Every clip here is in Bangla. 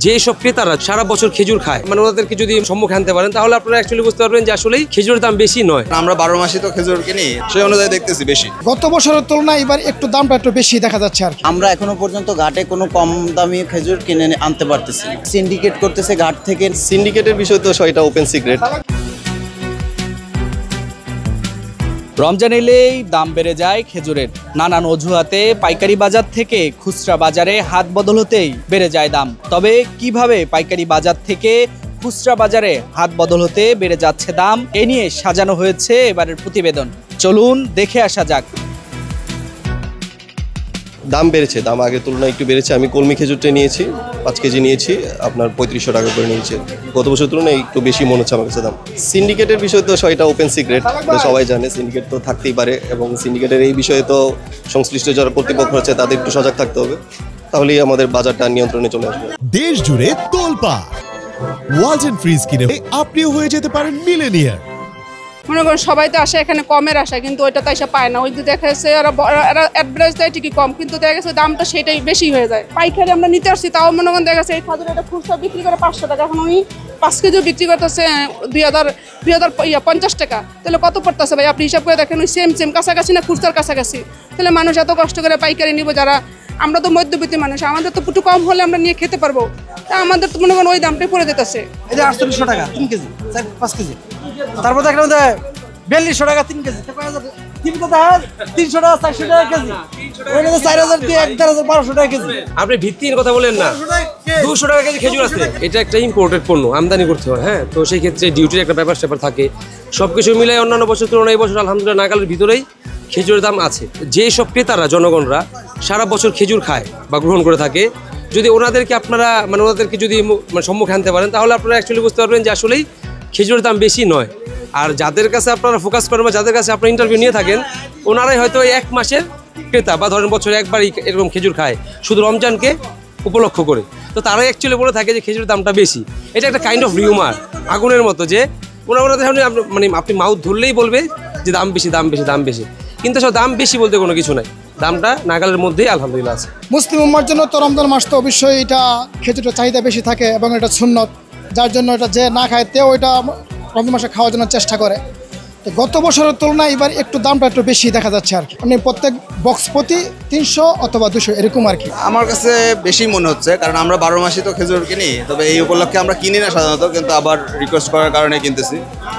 যে সব ক্রেতারা সারা বছর খেজুর খায়, মানে ওদেরকে যদি সম্মুখে আনতে পারেন তাহলে আপনারা অ্যাকচুয়ালি বুঝতে পারবেন যে আসলে খেজুরের দাম বেশি নয়। আমরা 12 মাসই তো খেজুর কিনি, সেই অনুযায়ী দেখতেছি বেশি। গত বছরের তুলনায় এবার একটু দামটা একটু বেশি দেখা যাচ্ছে আর কি। আমরা এখনো পর্যন্ত ঘাটে কোনো কম দামি খেজুর কিনে আনতে পারতেছি না। সিন্ডিকেট করতেছে ঘাট থেকে। সিন্ডিকেটের বিষয় তো সেটা ওপেন সিক্রেট। রমজান এলেই দাম বেড়ে যায় খেজুরের। নানান অজুহাতে পাইকারি বাজার থেকে খুচরা বাজারে হাত বদল হতেই বেড়ে যায় দাম। তবে কিভাবে পাইকারি বাজার থেকে খুচরা বাজারে হাত বদল হতে বেড়ে যাচ্ছে দাম, এ নিয়ে সাজানো হয়েছে এবারের প্রতিবেদন। চলুন দেখে আসা যাক। দাম বেড়েছে, দাম আগের তুলনায় একটু বেড়েছে। আমি কলমি খেজুরটা নিয়েছি, 5 কেজি নিয়েছি, আপনার 3500 টাকা করে নিয়েছে। গত বছর তুলনায় একটু বেশি মনে হচ্ছে আমার কাছে দাম। সিন্ডিকেটের বিষয় তো সেটা ওপেন সিক্রেট, সবাই জানে সিন্ডিকেট তো থাকতেই পারে, এবং সিন্ডিকেটের এই বিষয়ে তো সংশ্লিষ্ট যারা কর্তৃপক্ষ আছে তাদের একটু সজাগ থাকতে হবে, তাহলেই আমাদের বাজারটা নিয়ন্ত্রণে চলে আসবে। দেশ জুড়ে তোলপাড় ওয়ালটন ফ্রিজ কিনে আপনিও হয়ে যেতে পারেন মিলেনিয়ার। মনে করেন সবাই তো আসে এখানে কমের আশা, কিন্তু ওইটা তো এসে পায় না। ওই যে দেখা যাচ্ছে এরা অ্যাডভারেজ দেয় ঠিকই কম, কিন্তু দেখা গেছে দামটা সেটাই বেশি হয়ে যায়। পাইকারি আমরা নিতে আসছি, তাও মনে করেন দেখা যাচ্ছে এই খাজুর এটা খুচরা বিক্রি করে 500 টাকা, এখন উনি 5 কেজিও বিক্রি করতেছে 2050 টাকা। তাহলে কত পড়তেছে ভাই আপনি হিসাব করে দেখেন। ওই সেম কাছাকাছি না খুচরার কাছাকাছি। তাহলে মানুষ এত কষ্ট করে পাইকারি নিব যারা, আমরা তো মধ্যবিত্ত মানুষ, আমাদের তো একটু কম হলে আমরা নিয়ে খেতে পারবো। তা আমাদের তো মনে করেন ওই দামটাই পড়ে যেতেছে। এই যে 4800 টাকা 3 কেজি, 5 কেজি, তারপর দেখলাম যে 4200 টাকা 3 কেজি, 300 টাকা 400 টাকা কেজি, 4000 দিয়ে 1200 টাকা কেজি। আপনি ভিত্তিহীন কথা বলেন না। 200 টাকা কেজি খেজুর আছে, এটা একটা ইম্পোর্টেড পণ্য, আমদানি করতে হয়। হ্যাঁ, তো সেই ক্ষেত্রে ডিউটির একটা ব্যাপার থাকে। সবকিছু মিলাই অন্যান্য বছর তুলনায় এই বছর আলহামদুলিল্লাহ নাগালের ভিতরেই খেজুরের দাম আছে। যে সব ক্রেতারা জনগণরা সারা বছর খেজুর খায় বা গ্রহণ করে থাকে, যদি ওনাদেরকে আপনারা ওনাদেরকে যদি সম্মুখে আনতে পারেন তাহলে আপনারা অ্যাকচুয়ালি বুঝতে পারবেন যে আসলেই খেজুরের দাম বেশি নয়। আর যাদের কাছে আপনারা ফোকাস করেন বা যাদের কাছে আপনারা ইন্টারভিউ নিয়ে থাকেন, ওনারাই হয়তো 1 মাসের ক্রেতা বা ধরেন বছরে একবারই এরকম খেজুর খায় শুধু রমজানকে উপলক্ষ করে। তো তারাই অ্যাকচুয়ালি বলে থাকে যে খেজুরের দামটা বেশি। এটা একটা কাইন্ড অফ রিউমার, আগুনের মতো, যে ওনাদের সামনে আপনি মাউথ ধরলেই বলবে যে দাম বেশি দাম বেশি দাম বেশি, কিন্তু সব দাম বেশি বলতে কোনো কিছু নাই। দামটা নাগালের মধ্যেই আলহামদুলিল্লাহ আছে। মুসলিম উম্মার জন্য তো রমজান মাস তো অবশ্যই এটা খেজুরের চাহিদা বেশি থাকে, এবং এটা সুন্নত, যার জন্য এটা যে না খায় তেও এটা রমজান মাসে খাওয়ার জন্য চেষ্টা করে। তো গত বছরের তুলনায় এবার একটু দামটা একটু বেশি দেখা যাচ্ছে আর কি। মানে প্রত্যেক বক্স প্রতি 300 অথবা 200 এরকম আর কি। আমার কাছে বেশি মনে হচ্ছে, কারণ আমরা 12 মাসই তো খেজুর কিনি। তবে এই উপলক্ষে আমরা কিনি না সাধারণত, কিন্তু আবার রিকোয়েস্ট করার কারণে কিনতেছি,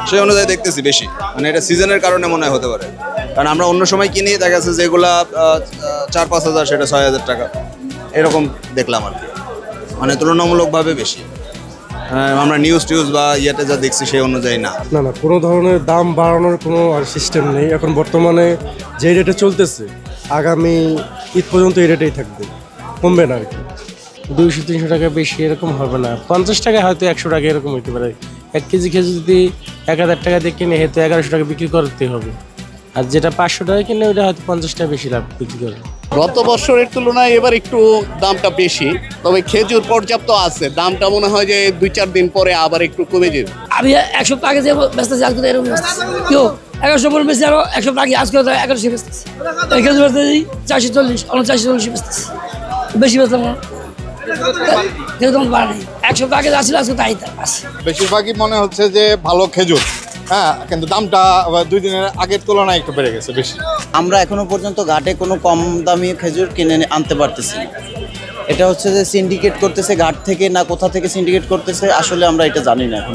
সেই অনুযায়ী দেখতেছি বেশি। মানে এটা সিজনের কারণে মনে হয় হতে পারে, কারণ আমরা অন্য সময় কিনি দেখা যাচ্ছে যেগুলা 4-5 হাজার, সেটা 6,000 টাকা এরকম দেখলাম আর কি। মানে তুলনামূলকভাবে বেশি। আমরা নিউজ বা ইয়েতে যা দেখছি সেই অনুযায়ী না কোনো ধরনের দাম বাড়ানোর কোনো আর সিস্টেম নেই। এখন বর্তমানে যে রেটে চলতেছে আগামী ঈদ পর্যন্ত এই রেটেই থাকবে, কমবে না আর কি। 200-300 টাকা বেশি এরকম হবে না, 50 টাকা হয়তো 100 টাকা এরকম হতে পারে। 1 কেজি খেজুর যদি 1000 টাকা দিয়ে কিনে হয়তো 1100 টাকা বিক্রি করতে হবে, আর যেটা 500 টাকা কিনে ওইটা হয়তো 50 টাকা বেশি লাভ বিক্রি করে। গত বছরের তুলনায় এবার একটু দামটা বেশি, তবে খেজুর পর্যাপ্ত আছে। দামটা মনে হয় যে 2-4 দিন পরে আবার একটু কমে যাবে। আমি 1 সপ্তাহ আগে যে বেচতেছি আজকে এরকম কেউ 1100 পরে বেশি, আরো 1 সপ্তাহ আগে আজকে 1100 বেচতেছি। খেজুর বেচতেছি 440, 440 বেচতেছি, বেশি বেচলাম না। যেরকম বাড়ে 1 সপ্তাহ আগে আসছিল আজকে তাই আছে। বেশিরভাগই মনে হচ্ছে যে ভালো খেজুর, হ্যাঁ, কিন্তু দামটা 2 দিনের আগের তুলনায় একটু বেড়ে গেছে বেশি। আমরা এখনো পর্যন্ত ঘাটে কোনো কম দামি খেজুর কিনে আনতে পারতেছি না। এটা হচ্ছে যে সিন্ডিকেট করতেছে ঘাট থেকে, না কোথা থেকে সিন্ডিকেট করতেছে আসলে আমরা এটা জানি না এখন।